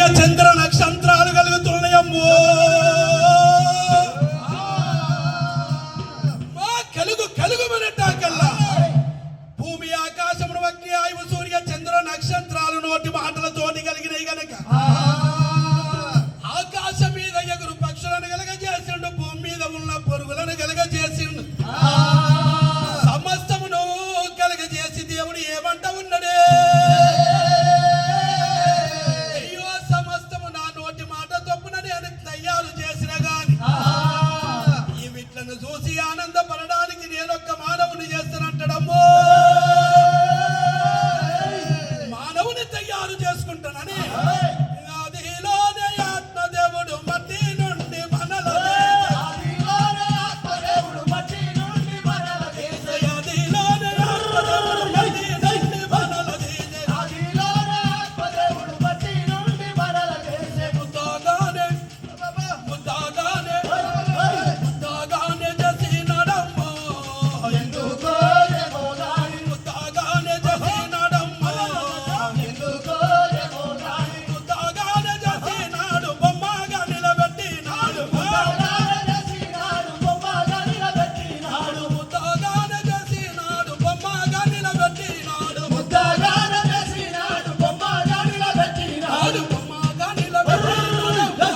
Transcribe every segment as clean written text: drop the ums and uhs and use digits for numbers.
సూర్య చంద్ర నక్షత్రాలు కలుగుతున్నాయమ్మో. కలుగు కలుగుమనటాకల్లా భూమి ఆకాశమును అగ్ని ఆయువు సూర్య చంద్ర నక్షత్రాలు నోటి మాటలతోటి కలిగినాయి గనక ఆకాశం మీద ఎగురు పక్షులను కలగజేసిండు, భూమి మీద ఉన్న పొరుగులను కలగజేసిండు, సమస్తమును కలగజేసి దేవుడు ఏమంట ఉన్నడే, అయ్యో సమస్తము నా నోటి మాట తప్పున నేను తయారు చేసిన గాని ఈ వీట్లను చూసి ఆనందపడడానికి నేనొక్క మానవుని చేస్తానంటాడమ్మో. మానవుని తయారు చేసుకుంటానని ఆదిలోనే ఆత్మదేవుడు మట్టి నుండి మనల ఆదిలోనే ఆత్మదేవుడు మట్టి నుండి మనల ఆదిలోనే ఆత్మదేవుడు మట్టి నుండి మనల ఆదిలోనే ఆత్మదేవుడు మట్టి నుండి మనల ముద్దాగానే ముద్దాగానే ముద్దాగానే చేసినాడమ్మో. ఎందుకో ఏమో గాని ముద్దాగానే చేసినాడమ్మో. ఎందుకో ఏమో గాని ముద్దాగానే చేసినాడు, బొమ్మగా నిలబెట్టినాడు. ముద్దాగానే చేసినాడు, బొమ్మగా నిలబెట్టినాడు. ముద్దాగానే చేసినాడు, బొమ్మగా నిలబెట్టినాడు. ముద్దాగానే చేసినాడు, బొమ్మగా నిలబెట్టినాడు. బొమ్మగా నిలబెట్టినాడు.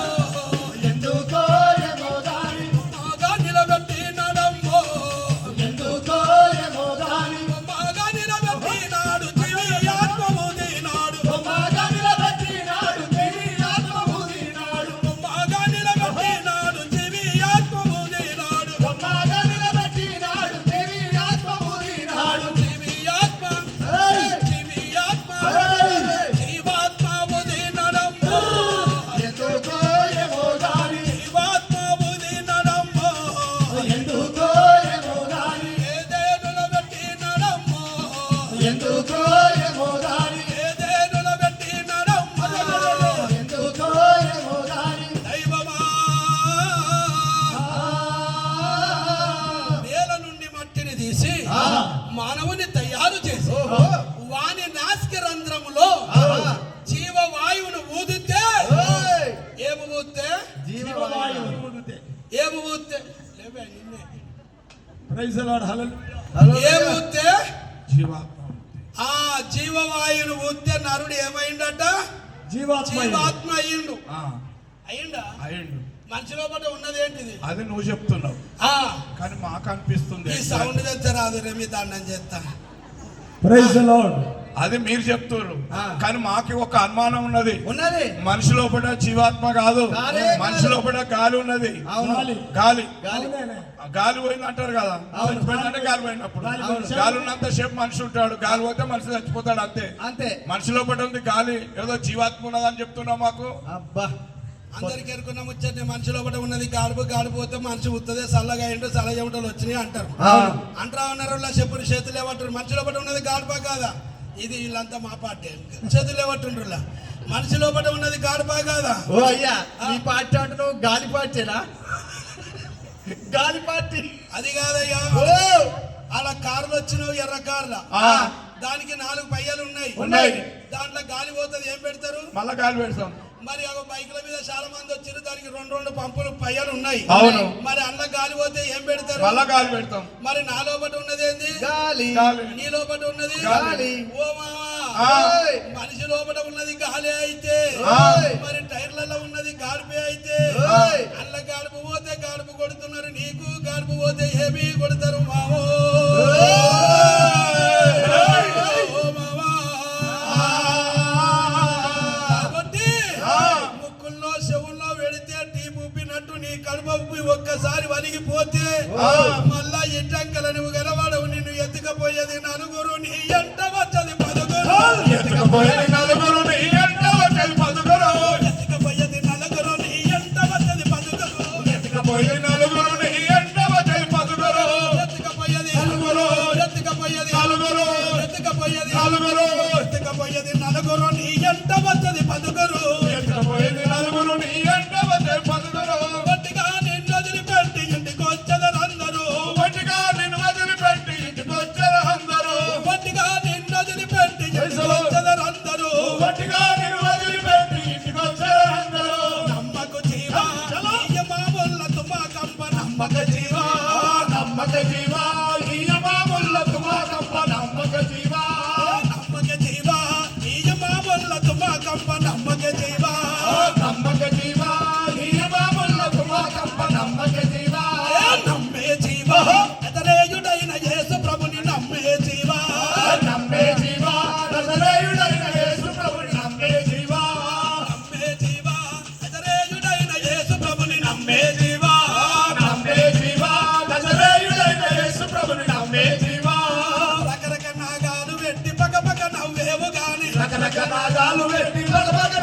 ఎందుకో ఏమో గాని బొమ్మగా నిలబెట్టినాడమ్మో. ఎందుకో ఏమో గాని బొమ్మగా నిలబెట్టినాడు, జీవి ఆత్మముదినాడు. బొమ్మగా నిలబెట్టినాడు, జీవి ఆత్మముదినాడు. బొమ్మగా నిలబెట్టినాడు, జీవి ఆత్మముదినాడు. బొమ్మగా నిలబెట్టినాడు, జీవి ఆత్మముదినాడు. జీవి ఆత్మ జీవి ఆత్మ జీవాత్మముదినాడమ్మో. ఎందుకో ఏమో గాని జీవాత్మముదినాడమ్మో. ఎందుకో ఏమో గాని ఏదేనుల పెట్టినాడమ్మో. ఎందుకో ఏమో గాని ఏదేనుల పెట్టినాడమ్మో. ఎందుకో ఏమో గాని దైవమా నేల నుండి మట్టిని తీసి మానవుని తయారు చేసి వాని నాసిక రంధ్రములో జీవవాయువును ఊదితే ఏమి ఊదితే జీవవాయువు ఏమి ఊదితే లేవే నిన్నే ప్రైజ్ ది లార్డ్ హల్లెలూయా. ఏమి ఊదితే జీవాత్మ ఆ జీవవాయువును ఊదితే నరుడు ఏమైందట? జీవాత్మ జీవాత్మ అయ్యిండు. ఆ, అయ్యిండా? అయ్యిండు. మనిషిలో పట్ల ఉన్నది ఏంటిది? అది నువ్వు చెప్తున్నావు ఆ కానీ మాకు అనిపిస్తుంది ఈ సౌండ్ తెచ్చరాదు రెమి దండం చేస్తా. Praise the lord. అది మీరు చెప్తున్నారు కానీ మాకు ఒక అనుమానం ఉన్నది. మనిషి లోపల జీవాత్మ కాదు, మనిషి లోపల గాలి ఉన్నది. గాలి గాలి పోయింది అంటారు కదా, చచ్చిపోయిందంటే గాలి పోయినప్పుడు. గాలి ఉన్నంత సేపు మనిషి ఉంటాడు, గాలి పోతే మనిషి చచ్చిపోతాడు, అంతే. మనిషి లోపల ఉంది గాలి, ఏదో జీవాత్మ ఉన్నదని చెప్తున్నావు మాకు. అందరికి ఎరుకున్న ముచ్చని మనిషి లోపల ఉన్నది గాడుపు, గాడిపోతే మనిషి ఉత్తదే చల్లగా ఏంటో చల్ల చెమటలు వచ్చినాయి అంటారు. అంటారా ఉన్నారు చెప్పులు చేతులు ఏమంటారు? మనిషి లోపల ఉన్నది గాడుపా కాదా? ఇది వీళ్ళంతా మా పార్టీ చేతులు ఏమంటుండ్రులా. మనిషి లోపల ఉన్నది గాడుపా కాదా? ఓ అయ్యా నీ పార్టీ అంటే నువ్వు గాలి పార్టీనా? గాలి పార్టీ అది కాదయ్యా. అలా కార్లు వచ్చినావు, ఎర్ర కార్ల, దానికి 4 పయ్యలు ఉన్నాయి. దాంట్లో గాలి పోతుంది, ఏం పెడతారు? మళ్ళా గాలి పెడతాం. మరి ఆ బైకుల మీద చాలా మంది వచ్చారు, దానికి 2 పంపులు పయ్యలు ఉన్నాయి. అవును. మరి అందులో గాలి పోతే ఏం పెడతారు? మళ్ళా గాలి పెడతాం. మరి నా లోపల ఉన్నది ఏంది? గాలి. నీ లోపల ఉన్నది గాలి. ఓ మామా, మనిషి లోపల ఉన్నది గాలి అయితే మరి టైర్లలో ఉన్నది గాడిపే అయితే అందులో గాడుపు పోతే గాడుపు కొడుతున్నారు, నీకు గాడుపు పోతే ఏమీ కొడతారు మామో. కాబట్టి ముక్కుల్లో చెవుల్లో వెడితే టీ పుప్పినట్టు నీ కడుపు ఒక్కసారి వలిగిపోతే మళ్ళా ఎట్టంకల నువ్వు గెలవాడవు, నిన్ను ఎత్తుకపోయేది నలుగురు, నీ ఎంట వచ్చది 10. ఎత్తుకపోయేది నలుగురు, నీ ఎంట వచ్చేది 10. ఎత్తుకపోయేది నలుగురు, నీ ఎంట వచ్చది 10. ఎత్తుకపోయేది నలుగురు, నీ ఎంట వచ్చేది 10. ఎత్తుకపోయేది నలుగురు, ఎత్తుకపోయేది నలుగురు, ఎత్తుకపోయేది నలుగురు, ఎత్తుకపోయేది నలుగురు, నీ ఎంట వచ్చది 10. ఎత్తుకపోయేది నలుగురు, నీ ఎంట వచ్చేది 10. వట్టిగా నిన్ను వదిలిపెట్టి ఇంటికి వచ్చేదారు అందరూ. వట్టిగా నిన్ను వదిలిపెట్టి ఇంటికి వచ్చేదారు అందరూ. వట్టిగా నిన్ను వదిలిపెట్టి ఇంటికి వచ్చేదారు అందరూ. జీవా ఈయమాముల్ల తుమాకంప నమ్మక జీవా నమ్మక జీవా ఈయమాముల్ల తుమాకంప నమ్మక జీవా నమ్మక జీవా ఈయమాముల్ల తుమాకంప నమ్మక జీవా నమ్మే జీవా ఎదరేయుడైన యేసు ప్రభుని నమ్మే జీవా నమ్మే జీవా నజరేయుడైన యేసు ప్రభుని నమ్మే జీవా నమ్మే జీవా ఎదరేయుడైన యేసు ప్రభుని నమ్మే జీవా నమ్మే జీవా నజరేయుడైన యేసు ప్రభుని నమ్మే జీవా రకరక నాగాలు వెట్టి పగపగ నవ్వేవు గాని రకరక నాగాలు పెట్టి పగపగ